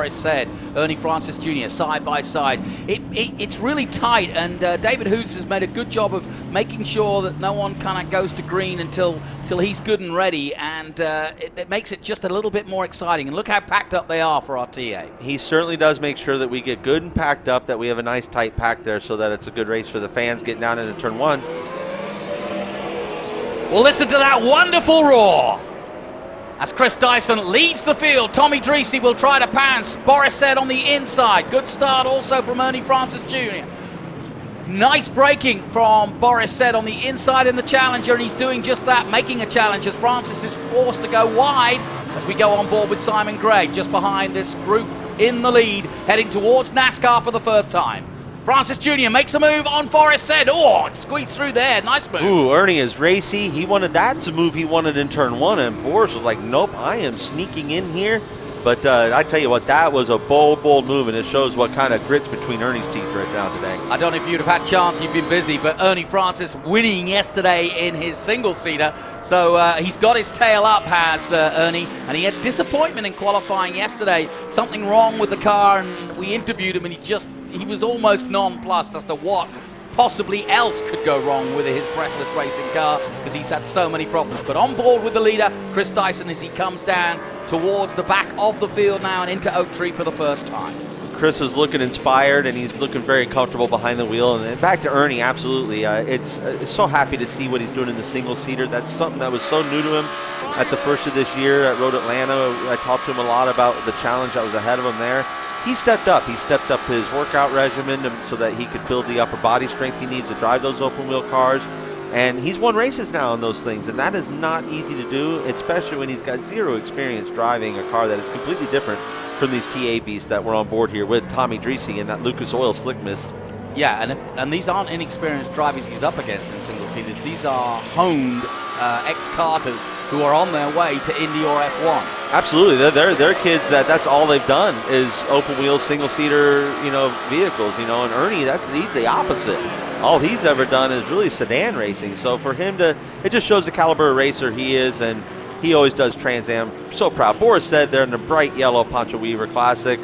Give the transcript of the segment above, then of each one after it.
Boris said, Ernie Francis Jr. side by side. It's really tight, and David Hoots has made a good job of making sure that no one kind of goes to green until he's good and ready, and it makes it just a little bit more exciting. And look how packed up they are for our TA. He certainly does make sure that we get good and packed up, that we have a nice tight pack there so that it's a good race for the fans getting down into turn one. Well, listen to that wonderful roar as Chris Dyson leads the field. Tommy Dreesy will try to pounce. Boris said on the inside. Good start also from Ernie Francis Jr. Nice braking from Boris said on the inside in the Challenger, and he's doing just that, making a challenge as Francis is forced to go wide as we go on board with Simon Gray just behind this group in the lead, heading towards NASCAR for the first time. Francis Jr. makes a move on Forrest said. Oh, squeezed through there. Nice move. Ooh, Ernie is racy. He wanted that's a move he wanted in turn one, and Boris was like, nope, I am sneaking in here. But I tell you what, that was a bold move, and it shows what kind of grit's between Ernie's teeth right now today. I don't know if you'd have had a chance, you've been busy, but Ernie Francis winning yesterday in his single-seater. So he's got his tail up, has Ernie, and he had disappointment in qualifying yesterday. Something wrong with the car, and we interviewed him, and he was almost nonplussed as to what possibly else could go wrong with his breathless racing car, because he's had so many problems. But on board with the leader, Chris Dyson, as he comes down towards the back of the field now and into Oak Tree for the first time. Chris is looking inspired, and he's looking very comfortable behind the wheel. And then back to Ernie, absolutely. It's so happy to see what he's doing in the single-seater. That's something that was so new to him at the first of this year at Road Atlanta. I talked to him a lot about the challenge that was ahead of him there. He stepped up. He stepped up his workout regimen so that he could build the upper body strength he needs to drive those open-wheel cars. And he's won races now on those things, and that is not easy to do, especially when he's got zero experience driving a car that is completely different from these TA beasts that were on board here with Tommy Dreesy and that Lucas Oil Slick Mist. Yeah, and these aren't inexperienced drivers he's up against in single-seaters. These are honed ex-karters who are on their way to Indy or F1. Absolutely, they're kids that's all they've done is open wheel single-seater vehicles. And Ernie, he's the opposite. All he's ever done is really sedan racing. So for him it just shows the caliber of racer he is, and he always does Trans Am. So proud. Boris said they're in the bright yellow Pancho Weaver Classic,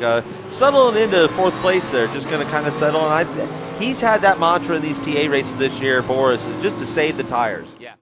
settling into fourth place there, just going to kind of settle. And he's had that mantra in these TA races this year, Boris, is just to save the tires. Yeah.